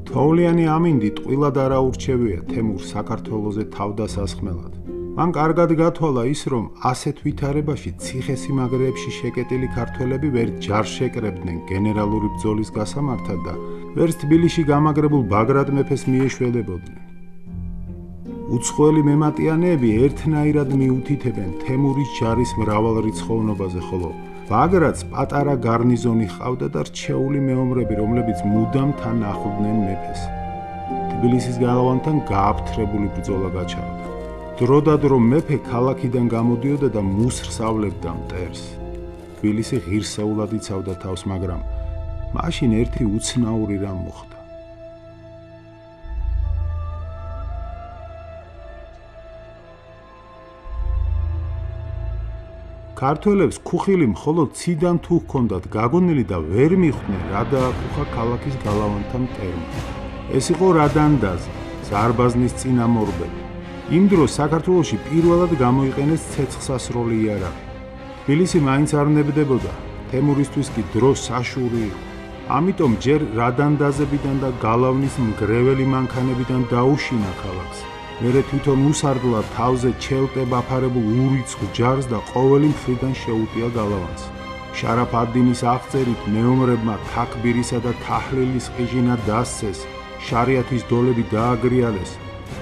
თოვლიანი ამინდი ტყუილად არ აურჩევია თემურს საქართველოზე თავდასასხმელად. მან კარგად გათვალა ის, რომ ასეთ ვითარებაში ციხესიმაგრეებში შეკეტილი ქართველები ვერ ჯარ შეკრებდნენ გენერალური ბრძოლის გასამართად და ვერც თბილისში გამაგრებულ ბაგრატ მეფეს მიეშველებოდნენ. უცხოელი მემატიანეები ერთნაირად მიუთითებენ თემურის ჯარის მრავალრიცხოვნობაზე, ხოლო ბაგრატს პატარა გარნიზონი ჰყავდა და რჩეული მეომრები, რომლებიც მუდამ თან ახლდნენ მეფეს. თბილისის გალავანთან გააფთრებული ბრძოლა გაჩაღდა. დროდადრო მეფე ქალაქიდან გამოდიოდა და მუსრს ავლებდა მტერს. თბილისი ღირსეულად იცავდა თავს, მაგრამ მაშინ ერთი უცნაური რამ მოხდა. ქართველებს ქუხილი მხოლოდ ციდან თუ ჰქონდათ გაგონილი და ვერ მიხვდნენ რა დააკუხა ქალაქის გალავანთან მტერმა. ეს იყო რადანდაზი, ზარბაზნის წინამორბედი. იმ დროს საქართველოში პირველად გამოიყენეს ცეცხლსასროლი იარაღი. თბილისი მაინც არ ნებდებოდა, თემურისთვის კი დრო საშური იყო. ამიტომ ჯერ რადანდაზებიდან და გალავნის მგრეველი მანქანებიდან დაუშინა ქალაქს. მერე თვითონ უსარდლად თავზე ჩელტებ აფარებულ ურიცხ ჯარს და ყოველი მხრიდან შეუტია გალავანს. შარაფ ad-დინის აღწერით მეომრებმა თაქბირისა და თაჰლილის ყიჟინა დასცეს, შარიათის დოლები დააგრიალეს,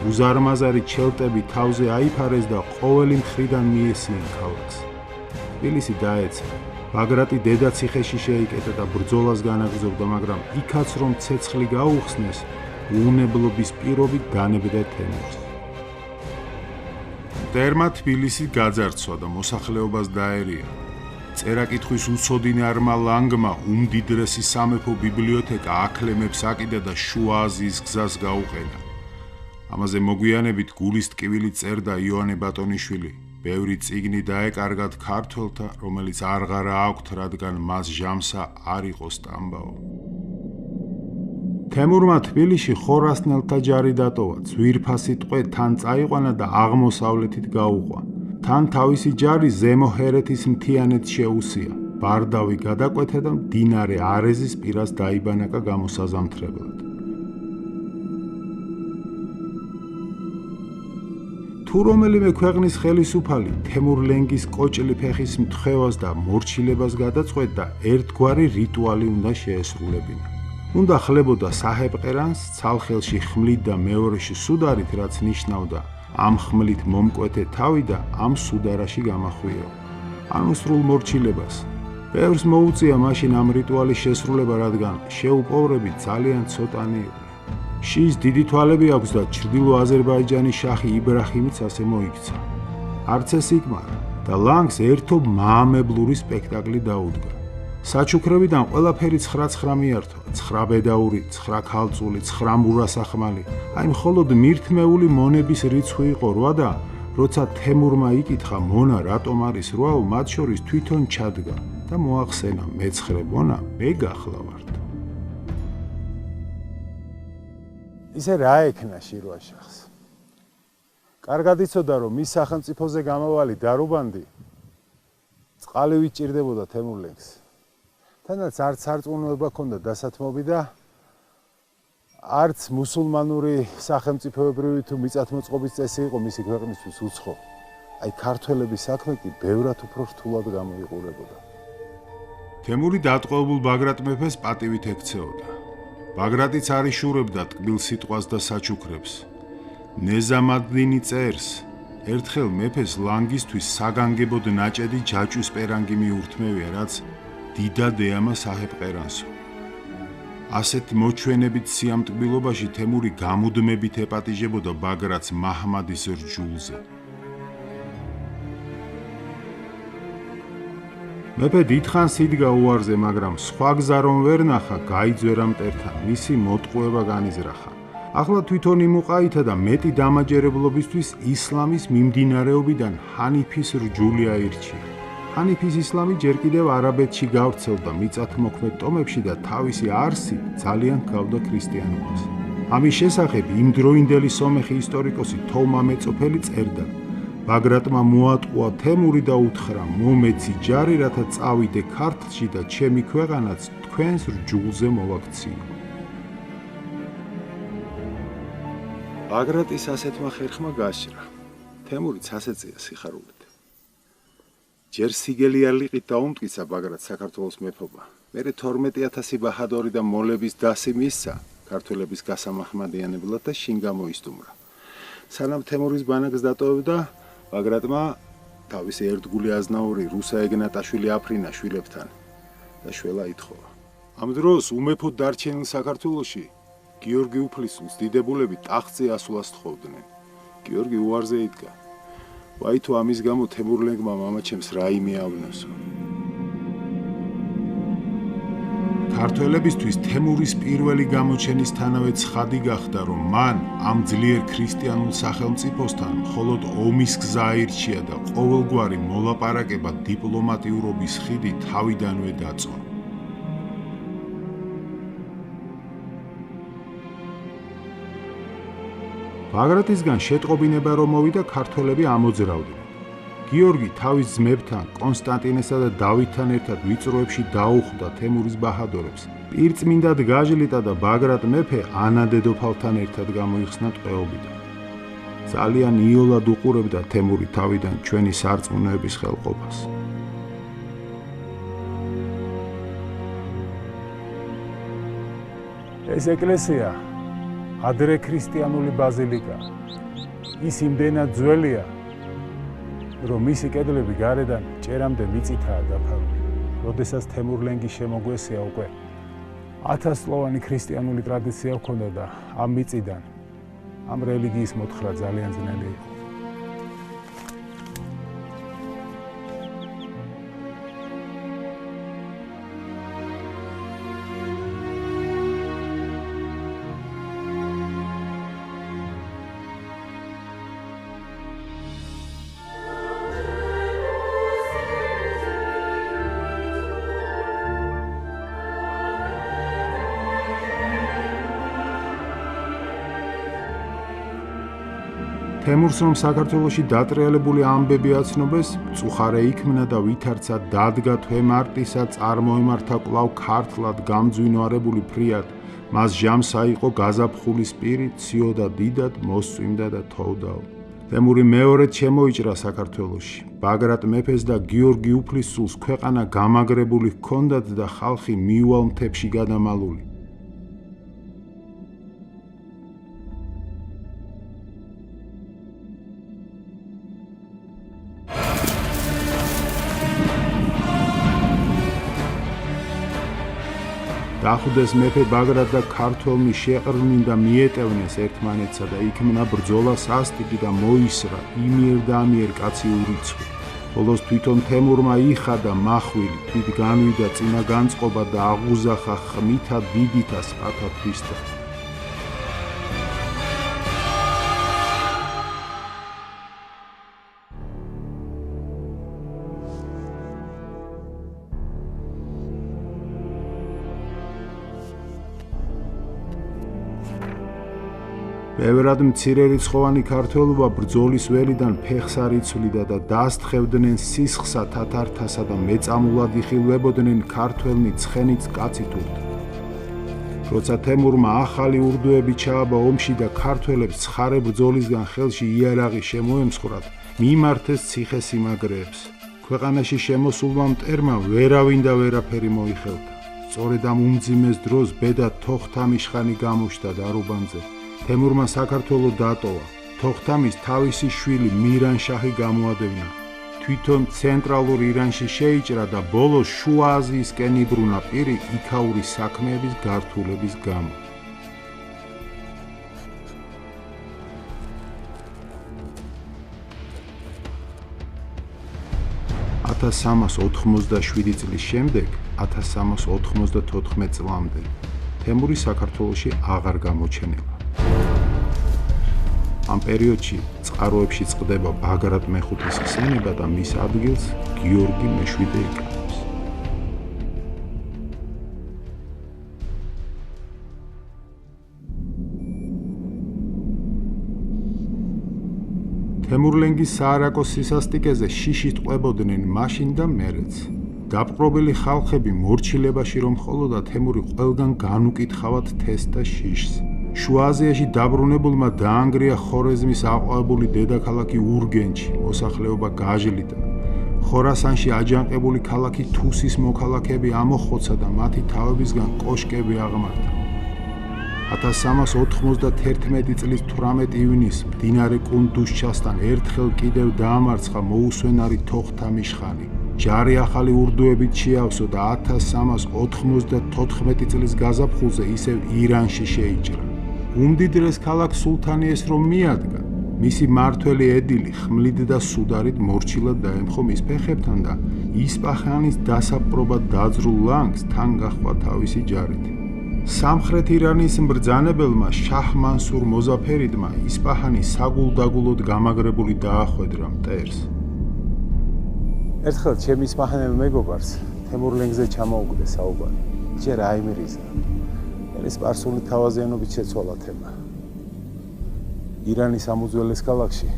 უზარმაზარი ჩელტები თავზე აიფარეს და ყოველი მხრიდან მიესიან ქალაქს. თბილისი დაეცა. ბაგრატი დედაციხეში შეიკეტა და ბრძოლას განაგრძობდა, მაგრამ იქაც რომ ცეცხლი გაუხსნეს, უუნებლობის პირობით განებდა თემურს. მტერმა თბილისი გაძარცვა და მოსახლეობას დაერია. წერა-კითხვის უცოდინარმა ლანგმა უმდიდრესი სამეფო ბიბლიოთეკა აკლემებს აკიდა და შუა აზიის გზას გაუყენა. ამაზე მოგვიანებით გულის ტკივილი წერდა იოანე ბატონიშვილი. ბევრი წიგნი დაეკარგათ ქართველთა, რომელიც არღარა აქვთ, რადგან მას ჟამსა არ იყო სტამბაო. თემურმა თბილისში ხორასნელთა ჯარი დატოვა, ძვირფასი ტყვე თან წაიყვანა და აღმოსავლეთით გაუყვა. თან თავისი ჯარი ზემო ჰერეთის მთიანეთს შეუსია. ბარდავი გადაკვეთა და მდინარე არეზის პირას დაიბანაკა გამოსაზამთრებლად. თუ რომელიმე ქვეყნის ხელისუფალი თემურლენგის კოჭლი ფეხის მთხვევას და მორჩილებას გადაწყვეტდა, ერთგვარი რიტუალი უნდა შეესრულებინა. უნდა ხლებოდა საჰეპყერანს ცალხელში ხმლით და მეორეში სუდარით, რაც ნიშნავდა ამ ხმლით მომკვეთე თავი და ამ სუდარაში გამახვიო. ანუ სრულ მორჩილებას. ბევრს მოუწია მაშინ ამ რიტუალის შესრულება, რადგან შეუპოვრები ძალიან ცოტანი იყო. შიის დიდი თვალები აქვს და ჩრდილო აზერბაიჯანის შაჰი იბრაჰიმიც ასე მოიქცა. არც ეს იკმარა და ლანგს ერთობ მაამებლური სპექტაკლი დაუდგა. საჩუქრებიდან ყველაფერი 9 მიართვა, 9 ბედაური, 9 ქალწული, 9 მურასახმალი. აი მხოლოდ მირთმეული მონების რიცხვი იყო 8 და როცა თემურმა იკითხა მონა რატომ არის 8, მათ შორის თვითონ ჩადგა და მოახსენა მე-9 მონა მე გახლავართ. ისე რა ეკნა შირვაშახს. კარგად იცოდა რომ მის სახელმწიფოზე გამავალი დარუბანდი წყალი ვიჭირდებოდა თემურლენგს. თანაც არც სარწმუნოება ჰქონდა დასათმობი და არც მუსულმანური სახელმწიფოებრივი თუ მიწათმოწყობის წესი იყო მისი ქვეყნისთვის უცხო. აი ქართველების საქმე კი ბევრად უფრო რთულად გამოიყურებოდა. თემური დატყვევებულ ბაგრატ მეფეს პატივით ექცეოდა. ბაგრატიც არ იშურებდა ტკბილ სიტყვას და საჩუქრებს. ნეზამ ad-დინი წერს, ერთხელ მეფეს ლანგისთვის საგანგებოდ ნაჭედი ჯაჭვის პერანგი მიურთმევია, რაც დიდად ეამა საჰეპყერანსო. ასეთ მოჩვენებით სიამტკბილობაში თემური გამუდმებით ეპატიჟებოდა ბაგრატს მაჰმადის რჯულზე. მეფე დიდხანს იდგა უარზე, მაგრამ სხვა გზა რომ ვერ ნახა, გაიძვერა მტერთან, მისი მოტყუება განიზრახა. ახლა თვითონ იმუყაითა და მეტი დამაჯერებლობისთვის ისლამის მიმდინარეობიდან ჰანიფის რჯული აირჩია. ჰანიფის ისლამი ჯერ კიდევ არაბეთში გავრცელდა მიწათმოქმედ ტომებში და თავისი არსით ძალიან ჰგავდა ქრისტიანობას. ამის შესახებ იმდროინდელი სომეხი ისტორიკოსი თომა მეწოფელი წერდა: ბაგრატმა მოატყუა თემური და უთხრა: "მომეცი ჯარი, რათა წავიდე ქართლში და ჩემი ქვეყანაც თქვენს რჯულზე მოვაქციო." ბაგრატის ასეთმა ხერხმა გასჭრა. თემურიც ასეწია სიხარულით. ჯერ სიგელი არ ლიყით დაუმტკიცა ბაგრატს საქართველოს მეფობა. მერე 12,000 ბაჰადორი და მოლების დასი მისცა ქართველების გასამახმადიანებლად და შინ გამოისტუმრა. სანამ თემურის ბანაკს დატოვებდა, ბაგრატმა თავისი ერთგული აზნაური რუსა ეგნატაშვილი აფრინა შვილებთან და შველა ითხოვა. ამ დროს უმეფოდ დარჩენილ საქართველოში გიორგი უფლისწულს დიდებულები ტახტზე ასვლას თხოვდნენ. გიორგი უარზე იდგა. ვაი თუ ამის გამო თემურლენგმა მამაჩემს რაიმე ავნესო. ქართველებისთვის თემურის პირველი გამოჩენისთანავე ცხადი გახდა, რომ მან ამ ძლიერ ქრისტიანულ სახელმწიფოსთან მხოლოდ ომის გზა აირჩია და ყოველგვარი მოლაპარაკება დიპლომატიურობის ხიდი თავიდანვე დაწვა. ბაგრატისგან შეტყობინება რომ მოვიდა, ქართველები ამოძრავდნენ. გიორგი თავის ძმებთან, კონსტანტინესა და დავითთან ერთად ვიწროებში დაუხვდა თემურის ბაჰადორებს. პირწმინდად გაჟლიტა და ბაგრატ მეფე ანა დედოფალთან ერთად გამოიხსნა ტყვეობიდან. ძალიან იოლად უყურებდა თემური თავიდან ჩვენი სარწმუნოების ხელყოფას. ეს ეკლესია ადრე ქრისტიანული ბაზილიკა. ის იმდენად ძველია, რომ მისი კედლები გარედან ჭერამდე მიწითაა დაფარული. როდესაც თემურლენგი შემოგვესია, უკვე 1000 წლოვანი ქრისტიანული ტრადიცია ჰქონდა და ამ მიწიდან ამ რელიგიის მოთხრა ძალიან ძნელი იყო. თემურს რომ საქართველოში დატრიალებული ამბები აცნობეს, მწუხარე იქმნა და ვითარცა დადგა თვე მარტისა წარმოემართა კვლავ ქართლად გამძვინვარებული ფრიად, მას ჟამს აიყო გაზაფხულის პირი, ციოდა დიდად, მოსწვიმდა და თოვდაო. თემური მეორედ შემოიჭრა საქართველოში. ბაგრატ მეფეს და გიორგი უფლისწულს ქვეყანა გამაგრებული ჰქონდათ და ხალხი მიუვალ მთებში გადამალული. დახვდეს მეფე ბაგრატ და ქართველნი შეყრდნին და მიეტევნეს ერთმანეთსა და იქმნა ბრძოლა სასტიკი და მოისრა იმიერ და ამიერ კაცი ურიცხვი. ბოლოს თვითონ თემურმა იხადა მახვილი, თვით განვიდა წინა განწყობა და აღუზახა ხმითა დიდითა სპართა თვისთა. ბევრად მცირერიცხოვანი ქართველობა ბრძოლის ველიდან ფეხს არ იცვლიდა და დასთხევდნენ სისხლსა თათართასა და მეწამულად იხილვებოდნენ ქართველნი ცხენით კაცით ურთ. როცა თემურმა ახალი ურდუები ჩააბა ომში და ქართველებს ცხარე ბრძოლისგან ხელში იარაღი შემოემსხვრათ, მიმართეს ციხესიმაგრეებს. ქვეყანაში შემოსულმა მტერმა ვერავინ და ვერაფერი მოიხელთა. სწორედ ამ უმძიმეს დროს ბედა თოხთამიშხანი გამოჩნდა დარუბანზე. თემურმა საქართველო დატოვა. თოხთამის თავისი შვილი მირანშაჰი გამოადევნა. თვითონ ცენტრალურ ირანში შეიჭრა და ბოლოს შუა აზიისკენ იბრუნა პირი იქაური საქმეების გართულების გამო. (1387) წლის შემდეგ 1394 წლამდე თემური საქართველოში აღარ გამოჩენილა. ამ პერიოდში წყაროებში წყდება ბაგრატ მეხუთის ხსენება და მის ადგილს გიორგი მეშვიდე იკავებს. თემურლენგის საარაკოს სისასტიკეზე შიშით ყვებოდნენ მაშინ და მერეც. დაპყრობილი ხალხები მორჩილებაში რომ ხოლოდა თემური ყველგან განუკითხავად თესს და შიშს. შუა აზიაში დაბრუნებულმა დაანგრია ხორეზმის აყვავებული დედაქალაქი ურგენჩი, მოსახლეობა გაჟლიტა. ხორასანში აჯანყებული ქალაქი თუსის მოქალაქეები ამოხოცა და მათი თავებისგან კოშკები აღმართა. 1391 წლის 18 ივნისს მდინარე კუნდუშჩასთან ერთხელ კიდევ დაამარცხა მოუსვენარი თოხთამიშხანი. ჯარი ახალი ურდუებით შეავსო და 1394 წლის გაზაფხულზე ისევ ირანში შეიჭრა. უმდიდრეს ქალაქ სულთანიეს რომ მიადგა, მისი მართველი ედილი ხმლით და სუდარით მორჩილად დაემხო მის ფეხებთან და ისპაჰანის დასაპყრობად დაძრულ ლანგს თან გაჰყვა თავისი ჯარით. სამხრეთ ირანის მბრძანებელმა შაჰ მანსურ მოზაფერიდმა ისპაჰანი საგულდაგულოდ გამაგრებული დაახვედრა მტერს. ერთხელ ჩემი ისპაჰანელ მეგობარს თემურლენგზე ჩამოუგდე საუბარი. ჯერ აიმირიზა. ეს სპარსული თავაზიანობით შეცვალა თემა. ირანის ამ უძველეს ქალაქში,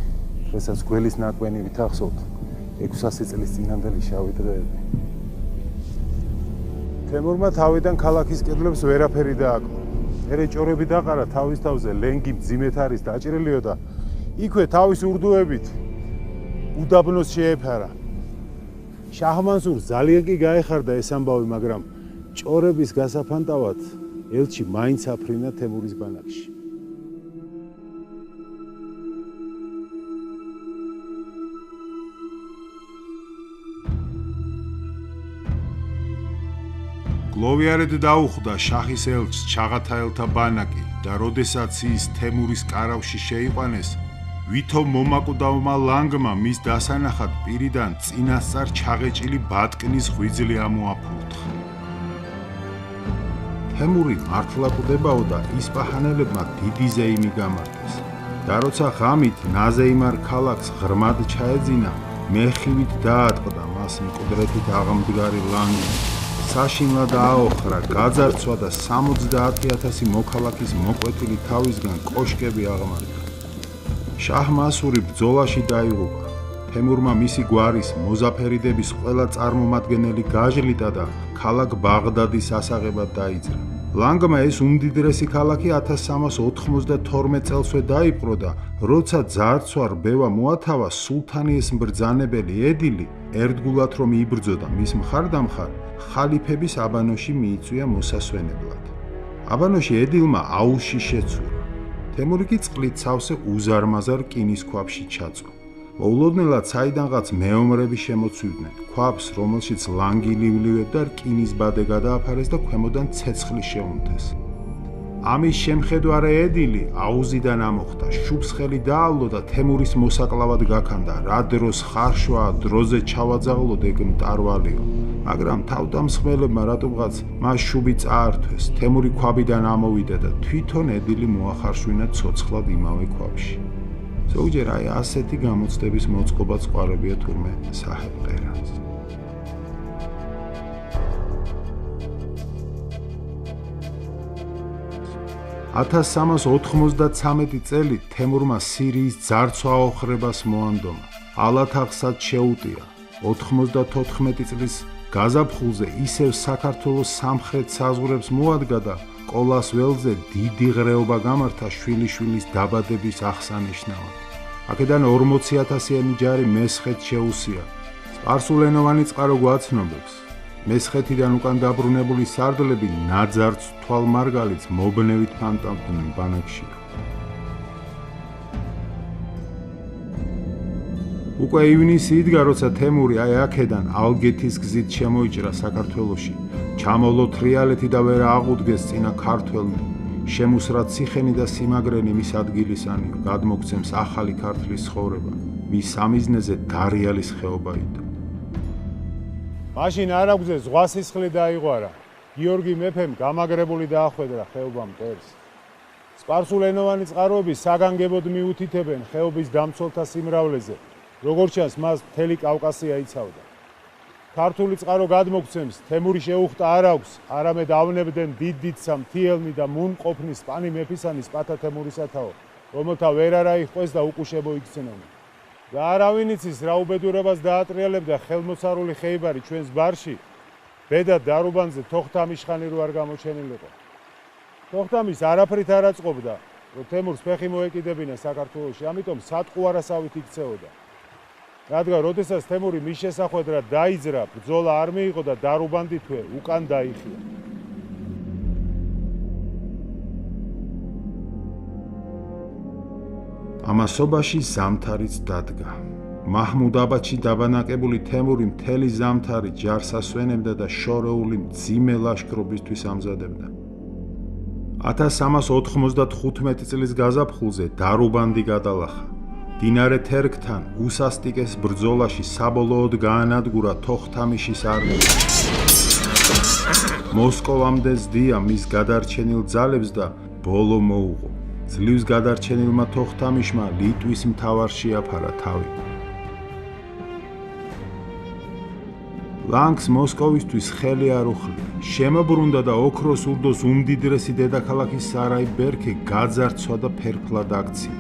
დღესაც გველის ნაკვენი ვითახსოვთ 600 წლის წინანდელი შავი დღეები. თემურმა თავიდან ქალაქის კედლებს ვერაფერი დააკლო. მერე ჭორები დაყარა თავის თავზე, ლენგი მძიმედ არის დაჭრილიო და იქვე თავის ურდუებით უდაბნოს შეეფარა. შაჰ მანსურს ძალიან კი გაეხარდა ეს ამბავი, მაგრამ ჭორების გასაფანტავად ელჩი მაინც აფრინა თემურის ბანაკში. გლოვიარედ დაუხვდა შაჰის ელჩს ჩაღათაელთა ბანაკი და როდესაც ის თემურის კარავში შეიყვანეს, ვითომ მომაკვდავმა ლანგმა მის დასანახად პირიდან წინასწარ ჩაღეჭილი ბატკნის ღვიძლი ამოაფურთხა. თემური მართლა კვდებაო და ისპაჰანელებმა დიდი ზეიმი გამართეს. და როცა ღამით ნაზეიმარ ქალაქს ღრმად ჩაეძინა, მეხივით დაატყდა მას მკვდრეთით აღმდგარი ლანგი. საშინლად აოხრა, გაძარცვა და 70,000 მოქალაქის მოკვეთილი თავისგან კოშკები აღმართა. შაჰ მანსური ბრძოლაში დაიღუპა. თემურმა მისი გვარის მოზაფერიდების ყველა წარმომადგენელი გაჟლიტა და ქალაქ ბაღდადის ასაღებად დაიძრა. ლანგმა ეს უმდიდრესი ქალაქი 1392 წელსვე დაიპყრო და როცა ძარცვა რბევა მოათავა, სულთანიეს მბრძანებელი ედილი ერთგულად რომ იბრძოდა მის მხარდამხარ, ხალიფების აბანოში მიიწვია მოსასვენებლად. აბანოში ედილმა აუში შეცურა. თემური კი წყლით სავსე უზარმაზარ რკინის ქვაბში ჩაწვა. მოულოდნელად საიდანღაც მეომრები შემოცვიდნენ, ქვაბს, რომელშიც ლანგი ლივლივებდა და რკინის ბადე გადააფარეს და ქვემოდან ცეცხლი შეუნთეს. ამის შემხედვარე ედილი აუზიდან ამოხდა, შუბს ხელი დაავლო და თემურის მოსაკლავად გაქანდა, რა დროს ხარშვა, დროზე ჩავაძაღლოდ ეგ მტარვალიო. მაგრამ თავდამსხმელებმა რატომღაც მას შუბი წაართვეს, თემური ქვაბიდან ამოვიდა და თვითონ ედილი მოახარშვინა ცოცხლად იმავე ქვაბში. ზოგჯერ აი ასეთი გამოცდების მოწყობაც ყვარებია თურმე საჰებ ყერანს. (1393 წელი თემურმა სირიის ძარცვა აოხრებას მოანდომა. ალათაღსაც შეუტია. 94 წლის გაზაფხულზე ისევ საქართველოს სამხრეთ საზღვრებს მოადგა და კოლას ველზე დიდი ღრეობა გამართა შვილიშვილის დაბადების აღსანიშნავად. აქედან 40,000-იანი ჯარი მესხეთს შეუსია. სპარსულენოვანი წყარო გვაცნობებს. მესხეთიდან უკან დაბრუნებული სარდლები ნაძარც თვალმარგალიც მობნევით ფანტავდნენ ბანაკში. უკვე ივნისი იდგა, როცა თემური აი აქედან ალგეთის გზით შემოიჭრა საქართველოში. ჩამოლო თრიალეთი და ვერ აღუდგეს წინა ქართველნი. შემუსრა ციხენი და სიმაგრენი მის ადგილისანი, გადმოგცემს ახალი ქართლის ცხოვრება. მის სამიზნეზე დარიალის ხეობა იდა. მაშინ არაგვზე ზღვასისხლი დაიღვარა. გიორგი მეფემ გამაგრებული დაახვედრა ხეობა მტერს. სპარსულენოვანი წყაროები საგანგებოდ მიუთითებენ ხეობის დამცველთა სიმრავლეზე. როგორც ჩანს, მას მთელი კავკასია იცავდა. ქართული წყარო გადმოგცემს, თემური შეუხტა არ აქვს, არამედ ავნებდნენ დიდ-დიდსა მთიელნი და მუნყოფნი სპანი მეფისანი სპათა თემურისათაო, რომელთა ვერ არა იხვეს და უკუშებო იქცნენ. და არავინ იცის რა უბედურებას დაატრიალებდა ხელმოცარული ხეიბარი ჩვენს ბარში. ბედა დარუბანზე თოხთამიშხანი რო არ გამოჩენილიყო. თოხთამის არაფრით არ აწყობდა, რომ თემურს ფეხი მოეკიდებინა საქართველოში, ამიტომ სატყუარასავით იქცეოდა. რადგან როდესაც თემური მის შესახვედრად დაიძრა, ბრძოლა არ მიიღო და დარუბანდითვე უკან დაიხია. ამასობაში ზამთარიც დადგა. მაჰმუდაბადში დაბანაკებული თემური მთელი ზამთარი ჯარს ასვენებდა და შორეული მძიმე ლაშქრობისთვის ამზადებდა. 1395 წლის გაზაფხულზე დარუბანდი გადალახა. დინარე თერგთან უსასტიკეს ბრძოლაში საბოლოოდ გაანადგურა თოხთამიშის არმია. მოსკოვამდე ზდია მის გადარჩენილ ძალებს და ბოლო მოუღო. ძლივს გადარჩენილმა თოხთამიშმა ლიტვის მთავარს შეაფარა თავი. ლანგს მოსკოვისთვის ხელი არ უხლია. შემობრუნდა და ოქროს ურდოს უმდიდრესი დედაქალაქის სარაი-ბერქე გაძარცვა და ფერფლად აქცია.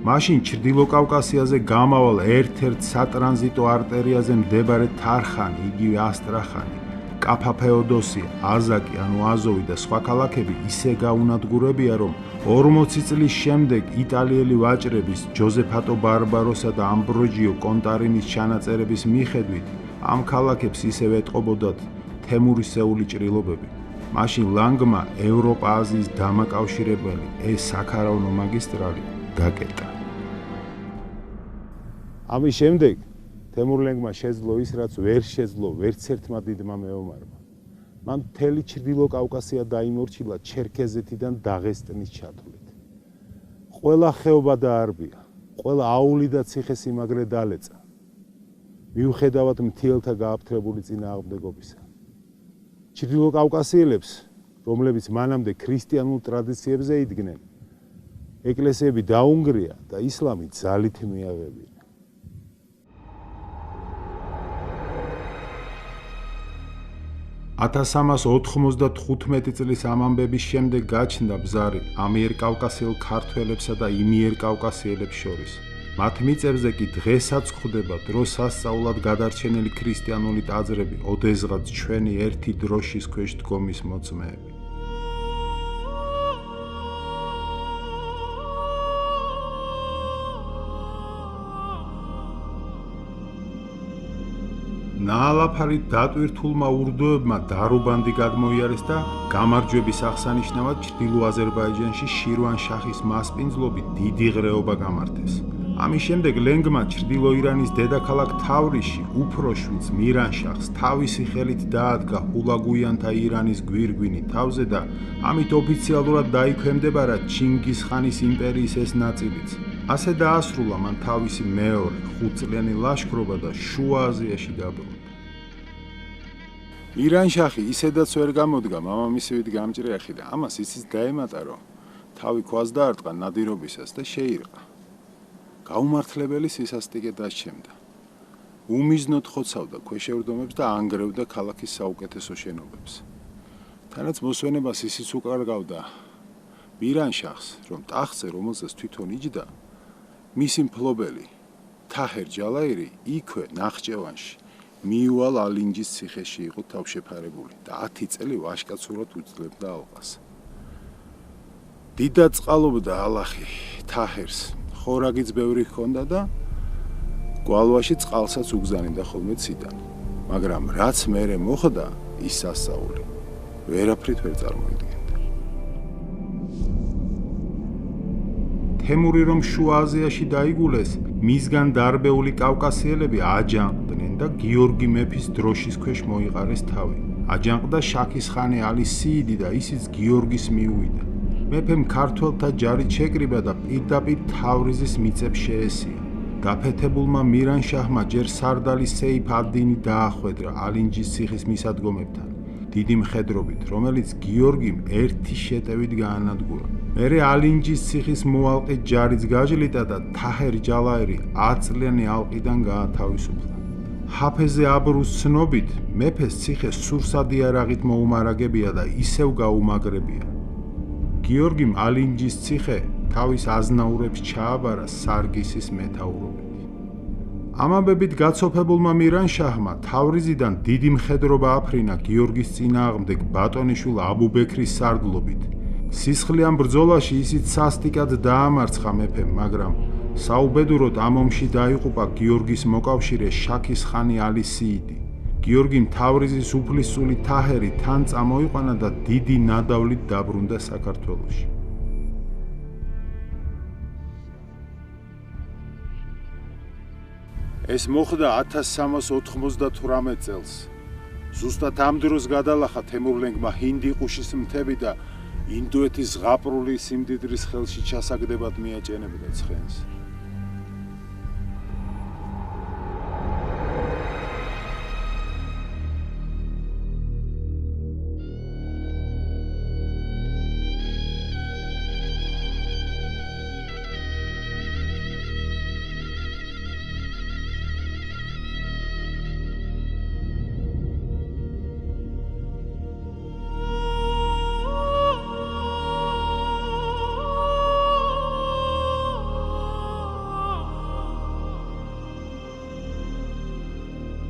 მაშინ ჩრდილო კავკასიაზე გამავალ ერთ-ერთ სატრანზიტო არტერიაზე მდებარე თარხანი, იგივე ასტრახანი, კაფა-ფეოდოსია, აზაკი ანუ აზოვი და სხვა ქალაქები ისე გაუნადგურებია, რომ 40 წლის შემდეგ იტალიელი ვაჭრების ჯოზეფატო ბარბაროსა და ამბროჯიო კონტარინის ჩანაწერების მიხედვით ამ ქალაქებს ისევ ეტყობოდათ თემურისეული ჭრილობები. მაშინ ლანგმა ევროპა-აზიის დამაკავშირებელი ეს საქარავნო მაგისტრალი გაკეტა. ამის შემდეგ თემურლენგმა შეძლო ის, რაც ვერ შეძლო ვერც ერთმა დიდმა მეომარმა. მან მთელი ჩრდილო კავკასია დაიმორჩილა ჩერქეზეთიდან დაღესტნის ჩათვლით. ყველა ხეობა დაარბია, ყველა აული და ციხესიმაგრე დალეწა. მიუხედავად მთიელთა გააფთრებული წინააღმდეგობისა. ჩრდილო კავკასიელებს, რომლებიც მანამდე ქრისტიანულ ტრადიციებზე იდგნენ, ეკლესიები დაუნგრია და ისლამი ძალით მიაღებია. 1395 წლის ამ ამბების შემდეგ გაჩნდა ბზარი ამიერკავკასიელ ქართველებსა და იმიერკავკასიელებს შორის. მათ მიწებზე კი დღესაც გვხვდება დროს სასწაულად გადარჩენილი ქრისტიანული ტაძრები, ოდესღაც ჩვენი ერთი დროშის ქვეშ დგომის მოწმეები. ნაალაფარით დატვირთულმა ურდოებმა დარუბანდი გადმოიარეს და გამარჯვების აღსანიშნავად ჩრდილო აზერბაიჯანში შირვანშაჰის მასპინძლობით დიდი ღრეობა გამართეს. ამის შემდეგ ლენგმა ჩრდილო ირანის დედაქალაქ თავრისში უფროშვიდს მირანშაჰს თავისი ხელით დაადგა ჰულაგუიანთა ირანის გვირგვინი თავზე და ამით ოფიციალურად დაიქვემდებარა ჩინგისხანის იმპერიის ეს ნაწილიც. ასე დაასრულა მან თავისი მეორე 5-წლიანი ლაშქრობა და შუა აზიაში დაბრუნდა. მირანშაჰი ისედაც ვერ გამოდგა მამამისივით გამჭრიახი და ამას ისიც დაემატა, რომ თავი ქვას დაარტყა ნადირობისას და შეირყა. გაუმართლებელი სისასტიკე დასჩემდა. უმიზნოდ ხოცავდა ქვეშევრდომებს და ანგრევდა ქალაქის საუკეთესო შენობებს. თანაც მოსვენებას ისიც უკარგავდა მირანშაჰს, რომ ტახტზე, რომელზეც თვითონ იჯდა, მისი მფლობელი თაჰერ ჯალაირი იქვე ნახჭევანში მიუვალ ალინჯის ციხეში იყო თავშეფარებული და 10 წელი ვაჟკაცურად უძლებდა ალყას. დიდად წყალობდა ალახი თაჰერს, ხორაგიც ბევრი ჰქონდა და გვალვაში წყალსაც უგზავნიდა ხოლმე ციდან, მაგრამ რაც მერე მოხდა ის სასწაული ვერაფრით ვერ წარმოიდგენდა. თემური რომ შუა აზიაში დაიგულეს, მისგან დარბეული კავკასიელები აჯანყდნენ და გიორგი მეფის დროშის ქვეშ მოიყარეს თავი. აჯანყდა შაქისხანი ალი სიიდი და ისიც გიორგის მიუვიდა. მეფემ ქართველთა ჯარით შეკრიბა და პირდაპირ თავრიზის მიწებს შეესია. გაფეთებულმა მირანშაჰმა ჯერ სარდალი სეიფ ად-დინი დაახვედრა ალინჯის ციხის მისადგომებთან, დიდი მხედრობით, რომელიც გიორგიმ ერთი შეტევით გაანადგურა. მერე ალინჯის ციხის მოალყით ჯარიც გაჟლიტა და თაჰერ ჯალაირი 10 წლიანი ალყიდან გაათავისუფლა. ჰაფეზე აბრუს ცნობით, მეფეს ციხე სურსადი არაღით მოუმარაგებია და ისევ გაუმაგრებია. გიორგიმ ალინჯის ციხე თავის აზნაურებს ჩააბარა სარგისის მეთაურობით. ამბებით გაცოფებულმა მირანშაჰმა თავრიზიდან დიდი მხედრობა აფრინა გიორგის წინააღმდეგ ბატონიშვილ აბუბექრის სარდლობით. სისხლიან ბრძოლაში ისიც სასტიკად დაამარცხა მეფემ, მაგრამ საუბედუროდ ამ ომში დაიღუპა გიორგის მოკავშირე შაქის ხანი ალი სიიდი. გიორგიმ თავრიზის უფლისწული თაჰერი თან წამოიყვანა და დიდი ნადავლით დაბრუნდა საქართველოში. ეს მოხდა 1398 წელს. ზუსტად ამ დროს გადალახა თემურლენგმა ჰინდიყუშის მთები და ინდოეთის ზღაპრული სიმდიდრის ხელში ჩასაგდებად მიაჭენებდა ცხენს.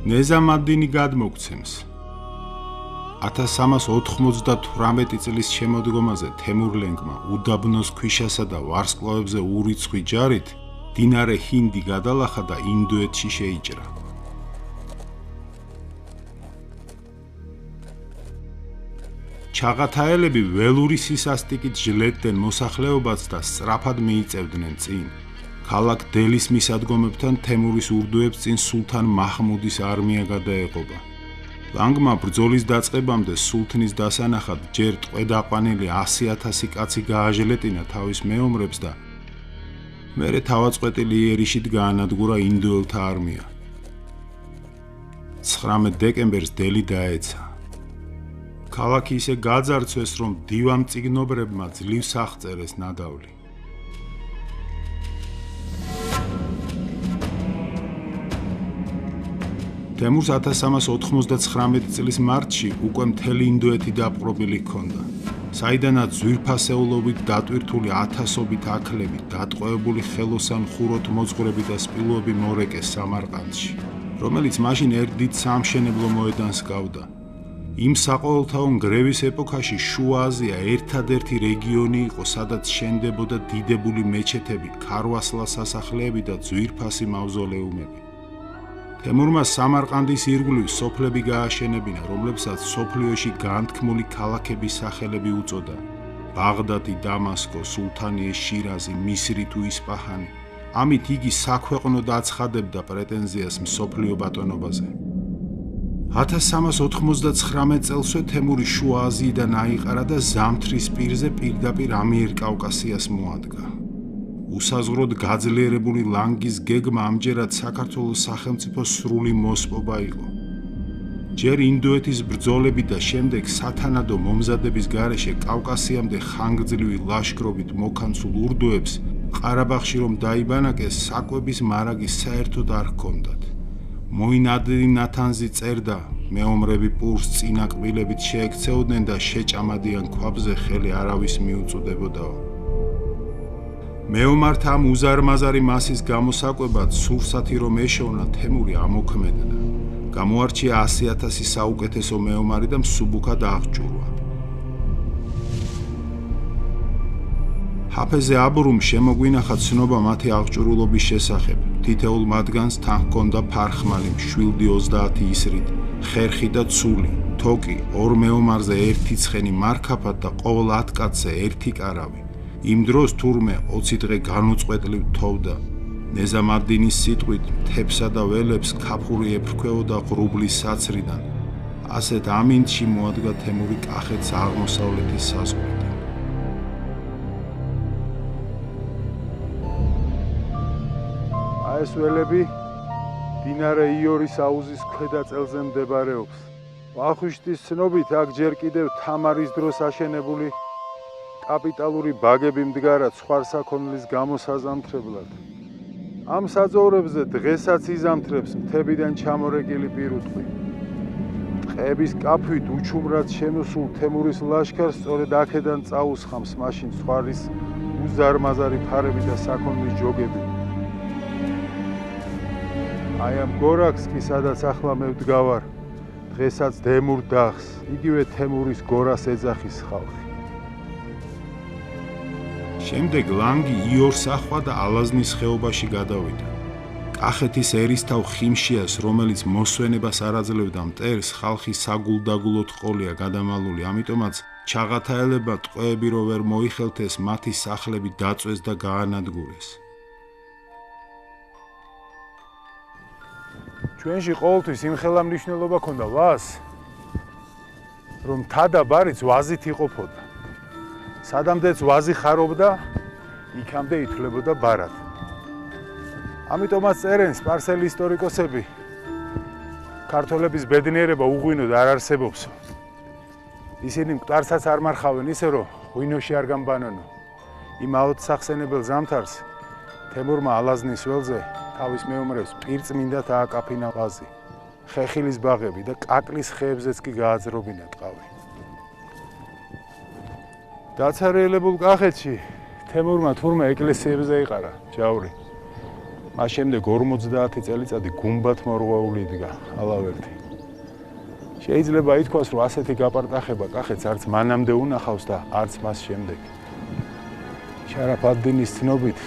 ნეზამ-ად-დინი გადმოგცემს. 1398 წლის შემოდგომაზე თემურლენგმა უდაბნოს ქვიშასა და ვარსკვლავებზე ურიცხვი ჯარით მდინარე ჰინდი გადალახა და ინდოეთში შეიჭრა. ჩაღათაელები ველური სისასტიკით ჟლებდნენ მოსახლეობას და სწრაფად მიიწევდნენ წინ. ქალაქ დელის მისადგომებთან თემურის ურდუებს წინ სულთან მაჰმუდის არმია გადაეყობა. ლანგმა ბრძოლის დაწყებამდე სულთნის დასანახად ჯერ ტყვედ-აყვანილი 100,000 კაცი გააჟლეტინა თავის მეომრებს და მერე თავაწყვეტილი იერიშით გაანადგურა ინდოელთა არმია. 19 დეკემბერს დელი დაეცა. ქალაქი ისე გაძარცვეს, რომ დივამწიგნობრებმა ძლივს აღწერეს ნადავლი. თემურს 1399 წლის მარტში უკვე მთელი ინდოეთი დაპყრობილი ჰქონდა, საიდანაც ძვირფასეულობით დატვირთული ათასობით აქლები, დატყვევებული ხელოსან ხუროთ მოძღვრები და სპილოები მორეკეს სამარყანდში, რომელიც მაშინ ერთ დიდ სამშენებლო მოედანს ჰგავდა. იმ საყოველთაო ნგრევის ეპოქაში შუა აზია ერთადერთი რეგიონი იყო, სადაც შენდებოდა დიდებული მეჩეთები, ქარვასლა სასახლეები და ძვირფასი მავზოლეუმები. თემურმა სამარყანდის ირგვლივ სოფლები გააშენებინა, რომლებსაც სოფლიოში განთქმული ქალაქების სახელები უწოდა: ბაღდადი, დამასკო, სულთანიე, შირაზი, მისრი თუ ისპაჰანი. ამით იგი საქვეყნოდ აცხადებდა პრეტენზიას მსოფლიო ბატონობაზე. 1399 წელსვე თემური შუა აზიიდან აიყარა და ზამთრის პირზე პირდაპირ ამიერკავკასიას მოადგა. უსაზღვროდ გაძლიერებული ლანგის გეგმა ამჯერად საქართველოს სახელმწიფოს სრული მოსპობა იყო. ჯერ ინდოეთის ბრძოლები და შემდეგ სათანადო მომზადების გარეშე კავკასიამდე ხანგრძლივი ლაშქრობით მოქანცულ ურდუებს ყარაბაღში რომ დაიბანაკეს, საკვების მარაგი საერთოდ არ ჰქონდათ. მოინადრი ნათანზი წერდა, მეომრები პურს წინაკბილებით შეექცეოდნენ და შეჭამადიან ქვაბზე ხელი არავის მიუწვდებოდაო. მეომართა ამ უზარმაზარი მასის გამოსაკვებად სურსათი რომ ეშოვნა, თემური ამოქმედდა. გამოარჩია 100,000 საუკეთესო მეომარი და მსუბუქად აღჭურვა. ჰაფეზე აბურუმ შემოგვინახა ცნობა მათი აღჭურულობის შესახებ. თითეულ მათგანს თან ჰქონდა ფარხმალი, მშვილდი 30 ისრით, ხერხი და ცული, თოკი, ორ მეომარზე ერთი ცხენი მარქაფად და ყოველ 10 კაცზე ერთი კარავი. იმ დროს თურმე 20 დღე განუწყვეტლივ თოვდა. ნეზამ-ად-დინის სიტყვით, მთებსა და ველებს ქაფური ეფრქვეოდა ღრუბლის საცრიდან. ასეთ ამინდში მოადგა თემური კახეთს აღმოსავლეთის საზღვრიდან. ეს ველები მდინარე იორის აუზის ქვედა წელზე მდებარეობს. ვახუშტის ცნობით აქ ჯერ კიდევ თამარის დროს აშენებული კაპიტალური ბაგები მდგარა ცხვარსაქონლის გამოსაზამთრებლად. ამ საძოვრებზე დღესაც იზამთრებს მთებიდან ჩამორეკილი პირუტყვი. ტყეების კაფვით უჩუმრად შემოსულ თემურის ლაშქარს სწორედ აქედან წაუსხამს მაშინ ცხვარის უზარმაზარი ფარები და საქონლის ჯოგები. აი ამ გორაკს კი სადაც ახლა მე ვდგავარ, დღესაც დემურ დაღს, იგივე თემურის გორას ეძახის ხალხი. შემდეგ ლანგი იორს ახვა და ალაზნის ხეობაში გადავიდა. კახეთის ერისთავ ხიმშიას, რომელიც მოსვენებას არ აძლევდა მტერს, ხალხი საგულდაგულოდ ყოლია გადამალული, ამიტომაც ჩაღათაელებმა ტყვეები რო ვერ მოიხელთეს, მათი სახლები დაწვეს და გაანადგურეს. ჩვენში ყოველთვის იმხელა მნიშვნელობა ჰქონდა ვას, რომ მთა და ბარიც ვაზით იყოფოდა. სადამდეც ვაზი ხარობდა, იქამდე ითვლებოდა ბარად. ამიტომაც წერენ სპარსელი ისტორიკოსები, ქართველების ბედნიერება უღვინოდ არ არსებობს. ისინი მკვდარსაც არ მარხავენ ისე, რომ ღვინოში არ გამბანონო. იმ აოცახსენებელ ზამთარს თემურმა ალაზნის ველზე თავის მეომრებს პირწმინდად ააკაფინა ვაზი. ხეხილის ბაღები და კაკლის ხეებზეც კი გააძრობინა ტყავი. დაცარიელებულ კახეთში თემურმა თურმე ეკლესიებზე იყარა ჯავრი. მას შემდეგ 50 წელიწადი გუმბათ მორღვეული იდგა ალავერდი. შეიძლება ითქვას, რომ ასეთი გაპარტახება კახეთს არც მანამდე უნახავს და არც მას შემდეგ. შარაფ ad-დინის ცნობით,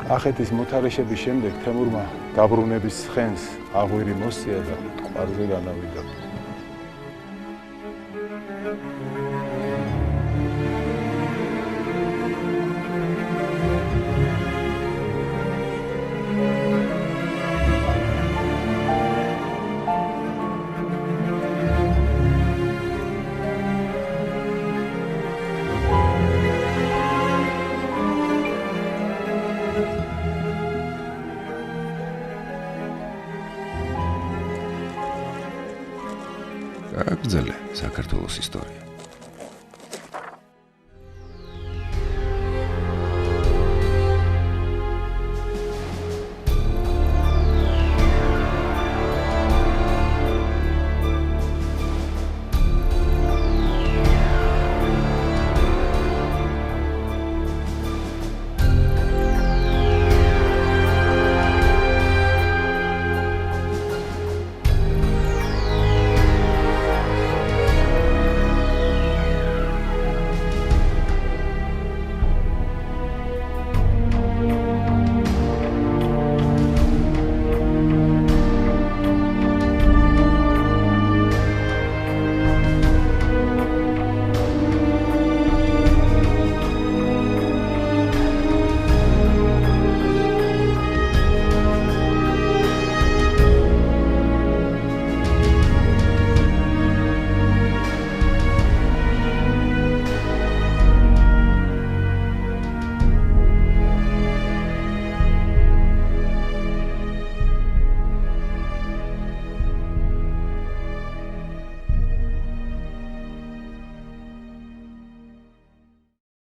კახეთის მოთარეშების შემდეგ თემურმა დაბრუნების ცხენს აღვირი მოსწია და ტყვარზე განავიდა. გაგრძელე საქართველოს ისტორია.